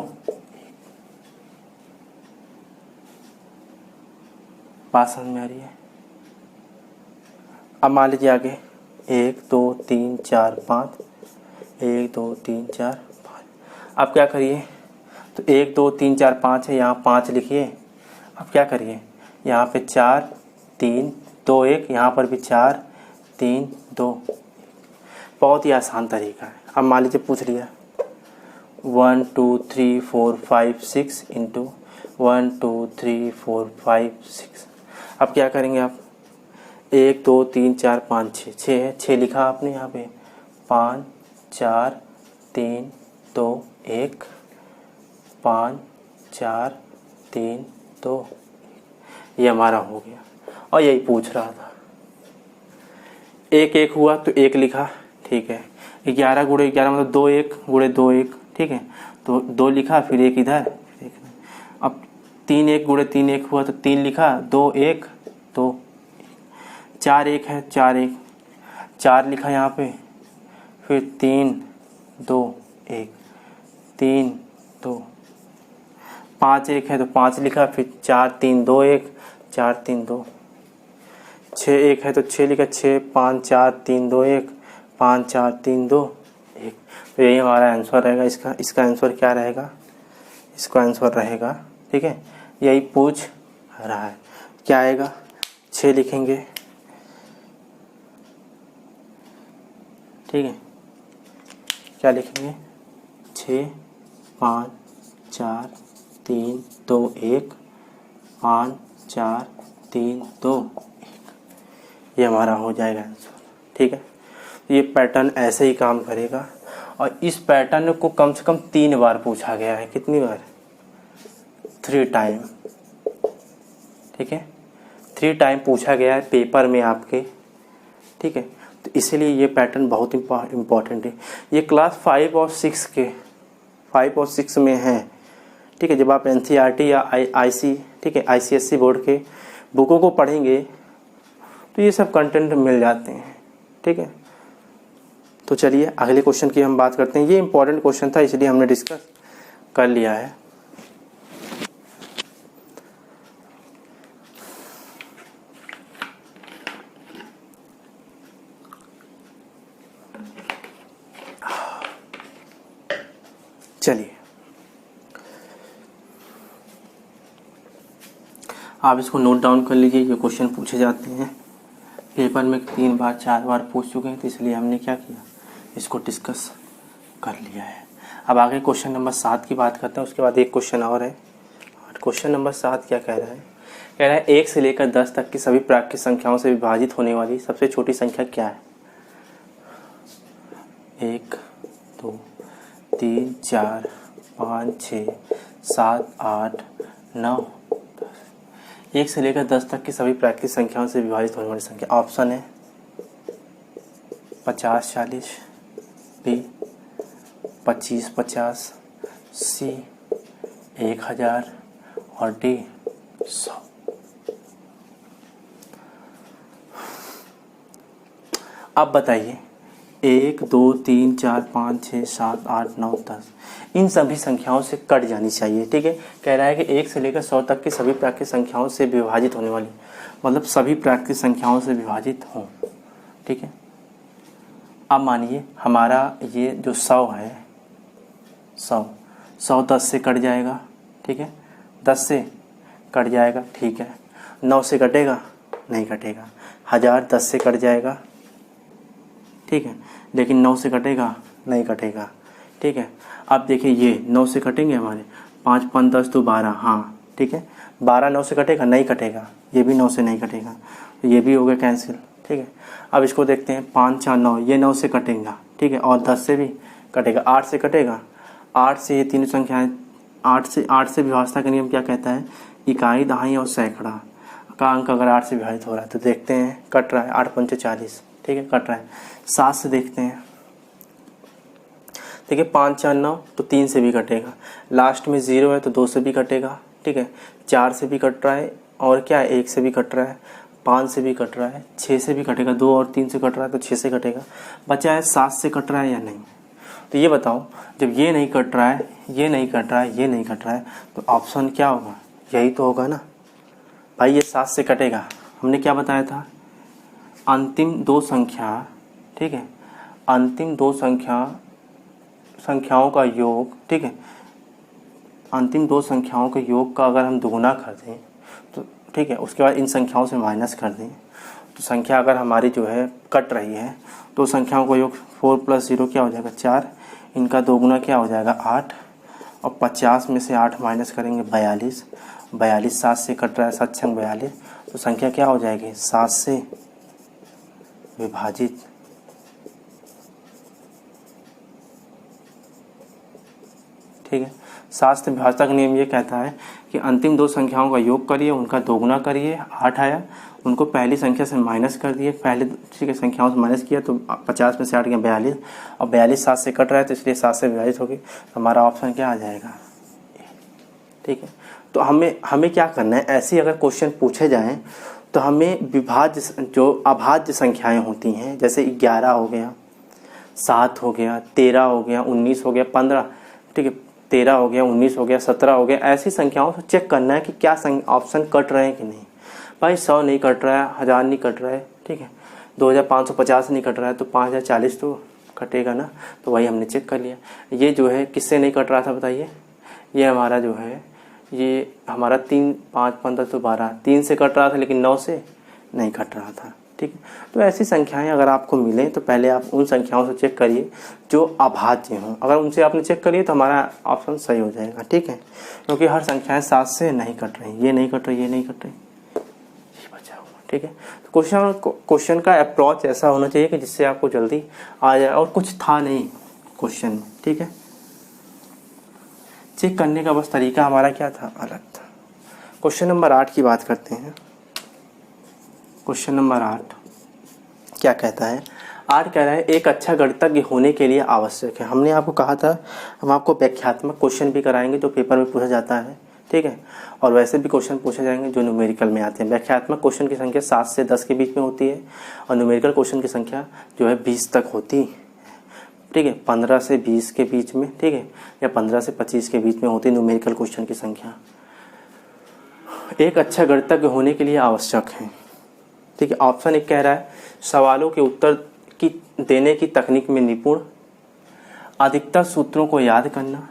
बात समझ में आ रही है? अब मान लीजिए आगे 1 2 3 4 5, 1 2 3 4 5। अब क्या करिए? तो 1 2 3 4 5 है, यहाँ 5 लिखिए। अब क्या करिए? यहाँ पे 4 3 2 1, यहाँ पर भी 4 3 2। बहुत ही आसान तरीका है। अब मान लीजिए पूछ लिया 1 2 3 4 5 6 इंटू 1 2 3 4 5 6। अब क्या करेंगे आप? 1 2 3 4 5 6, 6 है, 6 लिखा आपने यहाँ पे। 5 4 3 2 1, 5 4 3 2, ये हमारा हो गया। और यही पूछ रहा था। 1 1 हुआ तो 1 लिखा। ठीक है, 11 गुणे 11 मतलब 2 1 गुणे 2 1। ठीक है, तो 2 लिखा, फिर 1 इधर। अब 3 1 गुणे 3 1 हुआ तो 3 लिखा, 2 1 2। 4 1 है, 4 1 4 लिखा यहाँ पे, फिर 3 2 1 3 2। 5 1 है तो 5 लिखा, फिर 4 3 2 1 4 3 2। 6 1 है तो 6 लिखा, 6 5 4 3 2 1 5 4 3 2 1। तो यही हमारा आंसर रहेगा। इसका आंसर क्या रहेगा? इसका आंसर रहेगा, ठीक है, यही पूछ रहा है। क्या आएगा? 6 लिखेंगे। ठीक है, क्या लिखेंगे? 6 5 4 3 2 1 5 4 3 2 1, ये हमारा हो जाएगा आंसर। ठीक है, ये पैटर्न ऐसे ही काम करेगा। और इस पैटर्न को कम से कम 3 बार पूछा गया है। कितनी बार? 3 टाइम। ठीक है, 3 टाइम पूछा गया है पेपर में आपके। ठीक है, तो इसीलिए ये पैटर्न बहुत इम्पॉर्टेंट है। ये क्लास 5 और 6 में है। ठीक है, जब आप NCERT या ठीक है, ICSE बोर्ड के बुकों को पढ़ेंगे तो ये सब कंटेंट मिल जाते हैं। ठीक है, तो चलिए अगले क्वेश्चन की हम बात करते हैं। ये इंपॉर्टेंट क्वेश्चन था इसलिए हमने डिस्कस कर लिया है। चलिए आप इसको नोट डाउन कर लीजिए। ये क्वेश्चन पूछे जाते हैं पेपर में 3 बार 4 बार पूछ चुके हैं, तो इसलिए हमने क्या किया, इसको डिस्कस कर लिया है। अब आगे क्वेश्चन नंबर 7 की बात करते हैं, उसके बाद एक क्वेश्चन और है। क्वेश्चन नंबर 7 क्या कह रहा है, कह रहा है 1 से लेकर 10 तक की सभी प्राकृतिक संख्याओं से विभाजित होने वाली सबसे छोटी संख्या क्या है। 1 2 3 4 5 6 7 8 9 10। 1 से लेकर 10 तक की सभी प्राकृतिक संख्याओं से विभाजित होने वाली संख्या। ऑप्शन है 50 40, बी 25 50, सी 1000 और डी 100। अब बताइए 1 2 3 4 5 6 7 8 9 10 इन सभी संख्याओं से कट जानी चाहिए। ठीक है, कह रहा है कि 1 से लेकर 100 तक की सभी प्राकृतिक संख्याओं से विभाजित होने वाली, मतलब सभी प्राकृतिक संख्याओं से विभाजित हों। ठीक है, अब मानिए हमारा ये जो 100 है, 100 10 से कट जाएगा। ठीक है, 10 से कट जाएगा। ठीक है, 9 से कटेगा, नहीं कटेगा। 1000 10 से कट जाएगा। ठीक है, लेकिन 9 से कटेगा, नहीं कटेगा। ठीक है, अब देखिए ये 9 से कटेंगे हमारे, 5 5 10 तो 12, हाँ ठीक है। 12 9 से कटेगा, नहीं कटेगा। ये भी 9 से नहीं कटेगा, तो ये भी हो गया कैंसिल। ठीक है, अब इसको देखते हैं 5 4 9, ये 9 से कटेगा। ठीक है, और 10 से भी कटेगा। 8 से कटेगा, 8 से ये तीनों संख्याएं, 8 से विभाजता का नियम क्या कहता है, इकाई दहाई और सैकड़ा का अंक अगर 8 से विभाजित हो रहा है तो देखते हैं कट रहा है। 8 पंचे 40, ठीक है, कट रहा है। 7 से देखते हैं, देखिए 5 4 9 तो 3 से भी कटेगा। लास्ट में 0 है तो 2 से भी कटेगा। ठीक है, 4 से भी कट रहा है, और क्या है 1 से भी कट रहा है, 5 से भी कट रहा है, 6 से भी कटेगा। 2 और 3 से कट रहा है तो 6 से कटेगा। बचा है 7 से कट रहा है या नहीं। तो ये बताओ, जब ये नहीं कट रहा है, ये नहीं कट रहा है, ये नहीं कट रहा है, तो ऑप्शन क्या होगा, यही तो होगा ना भाई। ये 7 से कटेगा। हमने क्या बताया था, अंतिम दो संख्या, ठीक है, अंतिम दो संख्याओं का योग, ठीक है, अंतिम दो संख्याओं के योग का अगर हम दुगुना कर दें तो ठीक है, उसके बाद इन संख्याओं से माइनस कर दें तो संख्या अगर हमारी जो है कट रही है तो संख्याओं का योग 4 + 0 क्या हो जाएगा 4, इनका दोगुना क्या हो जाएगा 8, और 50 में से 8 माइनस करेंगे 42, 42 7 से कट रहा है, 7 छंग 42, तो संख्या क्या हो जाएगी 7 से विभाजित। ठीक है, 7 से विभाजता का नियम ये कहता है कि अंतिम दो संख्याओं का योग करिए, उनका दोगुना करिए, 8 आया, उनको पहली संख्या से माइनस कर दिए, पहले ठीक है संख्याओं से माइनस किया तो 50 में से 8 गया 42, और 42 7 से कट रहा है तो इसलिए 7 से विभाजित होगी। तो हमारा ऑप्शन क्या आ जाएगा। ठीक है, तो हमें क्या करना है, ऐसी अगर क्वेश्चन पूछे जाएं तो हमें विभाज्य जो अभाज्य संख्याएं होती हैं, जैसे 11 हो गया, 7 हो गया, 13 हो गया, 19 हो गया, 15, ठीक है, 13 हो गया, 19 हो गया, 17 हो गया, ऐसी संख्याओं से चेक करना है कि क्या ऑप्शन कट रहे हैं कि नहीं। भाई 100 नहीं कट रहा है, 1000 नहीं कट रहा है, ठीक है, 2550 नहीं कट रहा है, तो 5040 तो कटेगा ना। तो वही हमने चेक कर लिया। ये जो है किससे नहीं कट रहा था बताइए, ये हमारा जो है, ये हमारा 3 5 15 तो 12, 3 से कट रहा था लेकिन 9 से नहीं कट रहा था। ठीक है, तो ऐसी संख्याएं अगर आपको मिलें तो पहले आप उन संख्याओं से चेक करिए जो अभाज्य हों। अगर उनसे आपने चेक करिए तो हमारा ऑप्शन सही हो जाएगा। ठीक है, क्योंकि हर संख्याएं 7 से नहीं कट रही, ये नहीं कट रही, ये नहीं कट रही, ये बचा हुआ। ठीक है, तो क्वेश्चन का अप्रोच ऐसा होना चाहिए कि जिससे आपको जल्दी आ जाए, और कुछ था नहीं क्वेश्चन में। ठीक है, चेक करने का बस तरीका हमारा क्या था, अलग था। क्वेश्चन नंबर 8 की बात करते हैं। क्वेश्चन नंबर 8 क्या कहता है, 8 कह रहा है एक अच्छा गणितज्ञ होने के लिए आवश्यक है। हमने आपको कहा था हम आपको व्याख्यात्मक क्वेश्चन भी कराएंगे जो पेपर में पूछा जाता है। ठीक है, और वैसे भी क्वेश्चन पूछे जाएंगे जो न्यूमेरिकल में आते हैं। व्याख्यात्मक क्वेश्चन की संख्या 7 से 10 के बीच में होती है, और न्यूमेरिकल क्वेश्चन की संख्या जो है 20 तक होती है। ठीक है, 15 से 20 के बीच में, ठीक है, या 15 से 25 के बीच में होती है न्यूमेरिकल क्वेश्चन की संख्या। एक अच्छा गणितज्ञ होने के लिए आवश्यक है। ठीक है, ऑप्शन 1 कह रहा है सवालों के उत्तर की देने की तकनीक में निपुण, अधिकतर सूत्रों को याद करना,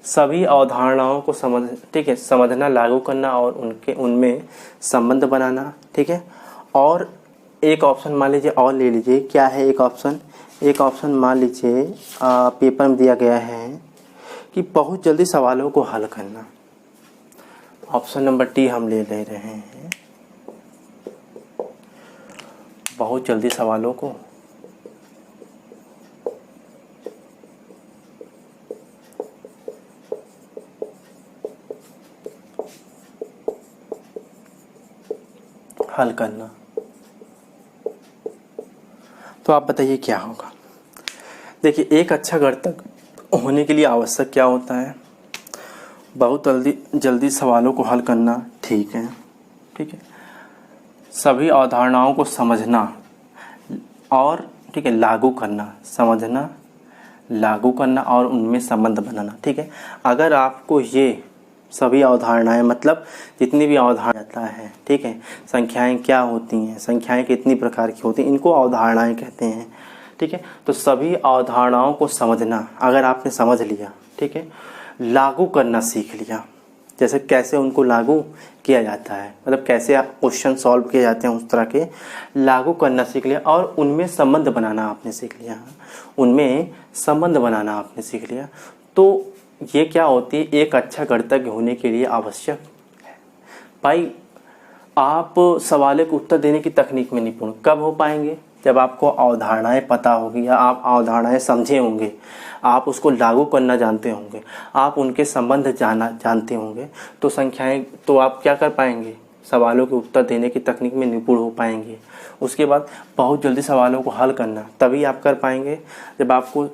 सभी अवधारणाओं को ठीक है, समझना, लागू करना और उनमें संबंध बनाना। ठीक है, और एक ऑप्शन मान लीजिए और ले लीजिए, क्या है एक ऑप्शन मान लीजिए पेपर में दिया गया है कि बहुत जल्दी सवालों को हल करना। ऑप्शन नंबर टी हम ले रहे हैं, बहुत जल्दी सवालों को हल करना। तो आप बताइए क्या होगा। देखिए, एक अच्छा गणितज्ञ होने के लिए आवश्यक क्या होता है? बहुत जल्दी सवालों को हल करना। ठीक है, सभी अवधारणाओं को समझना और ठीक है लागू करना, समझना, लागू करना और उनमें संबंध बनाना। ठीक है, अगर आपको ये सभी अवधारणाएं, मतलब जितनी भी अवधारणा है, ठीक है, संख्याएं क्या होती हैं, संख्याएं कितनी प्रकार की होती हैं, इनको अवधारणाएं कहते हैं। ठीक है, तो सभी अवधारणाओं को समझना अगर आपने समझ लिया, ठीक है, लागू करना सीख लिया, जैसे कैसे उनको लागू किया जाता है, मतलब कैसे आप क्वेश्चन सॉल्व किए जाते हैं, उस तरह के लागू करना सीख लिया और उनमें संबंध बनाना आपने सीख लिया, उनमें संबंध बनाना आपने सीख लिया, तो ये क्या होती है, एक अच्छा गणितज्ञ होने के लिए आवश्यक है। भाई, आप सवालों के उत्तर देने की तकनीक में निपुण कब हो पाएंगे? जब आपको अवधारणाएं पता होगी या आप अवधारणाएं समझे होंगे, आप उसको लागू करना जानते होंगे, आप उनके संबंध जानते होंगे, तो संख्याएं, तो आप क्या कर पाएंगे? सवालों के उत्तर देने की तकनीक में निपुण हो पाएंगे। उसके बाद बहुत जल्दी सवालों को हल करना तभी आप कर पाएंगे जब आपको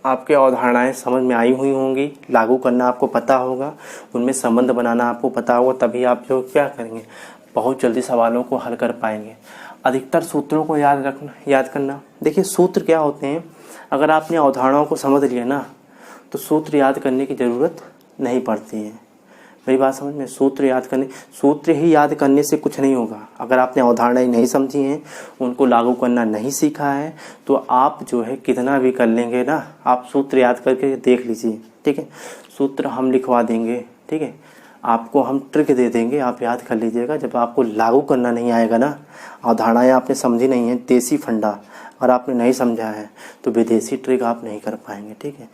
आपके अवधारणाएं समझ में आई हुई होंगी, लागू करना आपको पता होगा, उनमें संबंध बनाना आपको पता होगा, तभी आप जो क्या करेंगे, बहुत जल्दी सवालों को हल कर पाएंगे। अधिकतर सूत्रों को याद करना। देखिए, सूत्र क्या होते हैं, अगर आपने अवधारणाओं को समझ लिया ना तो सूत्र याद करने की ज़रूरत नहीं पड़ती है। मेरी बात समझ में? सूत्र ही याद करने से कुछ नहीं होगा। अगर आपने अवधारणाएं नहीं समझी हैं, उनको लागू करना नहीं सीखा है, तो आप जो है कितना भी कर लेंगे ना, आप सूत्र याद करके देख लीजिए। ठीक है, सूत्र हम लिखवा देंगे, ठीक है, आपको हम ट्रिक दे देंगे, आप याद कर लीजिएगा। जब आपको लागू करना नहीं आएगा ना, अवधारणाएं आपने समझी नहीं है, देसी फंडा और आपने नहीं समझा है, तो विदेशी ट्रिक आप नहीं कर पाएंगे। ठीक है,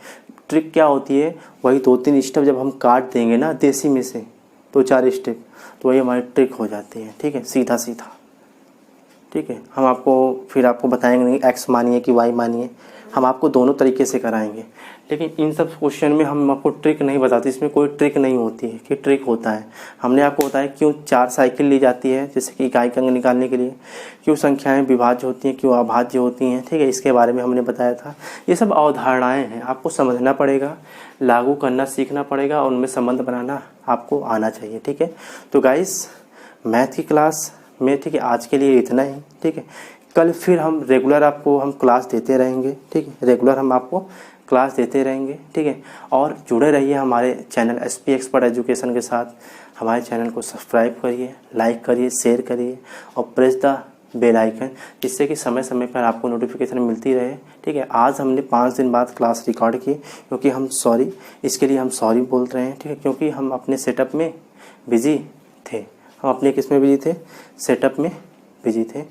ट्रिक क्या होती है, वही 2-3 स्टेप जब हम काट देंगे ना देसी में से 2-4 स्टेप, तो वही हमारी ट्रिक हो जाती है। ठीक है, सीधा सीधा। ठीक है, हम आपको बताएंगे नहीं एक्स मानिए कि वाई मानिए, हम आपको दोनों तरीके से कराएंगे। लेकिन इन सब क्वेश्चन में हम आपको ट्रिक नहीं बताते, इसमें कोई ट्रिक नहीं होती है कि ट्रिक होता है। हमने आपको बताया क्यों 4 साइकिल ली जाती है, जैसे कि इकाई अंक निकालने के लिए, क्यों संख्याएं विभाज्य होती हैं, क्यों अभाज्य होती हैं। ठीक है, इसके बारे में हमने बताया था। ये सब अवधारणाएं हैं, आपको समझना पड़ेगा, लागू करना सीखना पड़ेगा और उनमें संबंध बनाना आपको आना चाहिए। ठीक है, तो गाइस, मैथ की क्लास में, ठीक है, आज के लिए इतना ही। ठीक है, कल फिर हम रेगुलर आपको हम क्लास देते रहेंगे। ठीक है, रेगुलर हम आपको क्लास देते रहेंगे। ठीक है, और जुड़े रहिए हमारे चैनल SP एक्सपर्ट एजुकेशन के साथ। हमारे चैनल को सब्सक्राइब करिए, लाइक करिए, शेयर करिए और प्रेस द बेल आइकन, जिससे कि समय समय पर आपको नोटिफिकेशन मिलती रहे। ठीक है, आज हमने 5 दिन बाद क्लास रिकॉर्ड की, क्योंकि इसके लिए हम सॉरी बोल रहे हैं। ठीक है, क्योंकि हम अपने सेटअप में बिजी थे, हम अपने किस में बिजी थे, सेटअप में बिजी थे।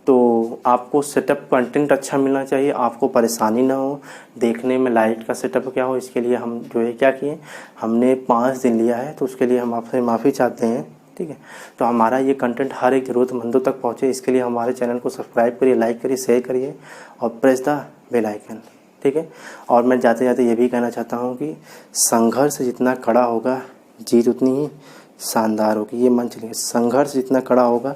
तो आपको सेटअप कंटेंट अच्छा मिलना चाहिए, आपको परेशानी ना हो, देखने में लाइट का सेटअप क्या हो, इसके लिए हम जो है क्या किए, हमने 5 दिन लिया है, तो उसके लिए हम आपसे माफ़ी चाहते हैं। ठीक है, तो हमारा ये कंटेंट हर एक ज़रूरतमंदों तक पहुँचे, इसके लिए हमारे चैनल को सब्सक्राइब करिए, लाइक करिए, शेयर करिए और प्रेस द बेल आइकन। ठीक है, और मैं जाते जाते ये भी कहना चाहता हूँ कि संघर्ष जितना कड़ा होगा, जीत उतनी ही शानदार होगी। ये मन चलिए, संघर्ष जितना कड़ा होगा,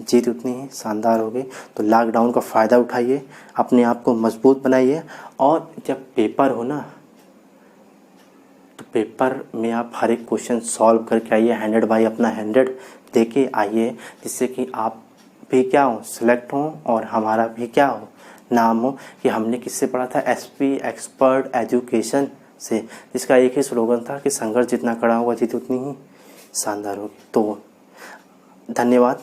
जीत उतनी ही शानदार होगी। तो लॉकडाउन का फ़ायदा उठाइए, अपने आप को मजबूत बनाइए, और जब पेपर हो ना, तो पेपर में आप हर एक क्वेश्चन सॉल्व करके आइए, 100 बाई अपना 100 दे के आइए, जिससे कि आप भी क्या हो, सिलेक्ट हों और हमारा भी क्या हो, नाम हो कि हमने किससे पढ़ा था, SP एक्सपर्ट एजुकेशन से, जिसका एक ही स्लोगन था कि संघर्ष जितना कड़ा होगा, जीत उतनी ही शानदार होगी। तो धन्यवाद।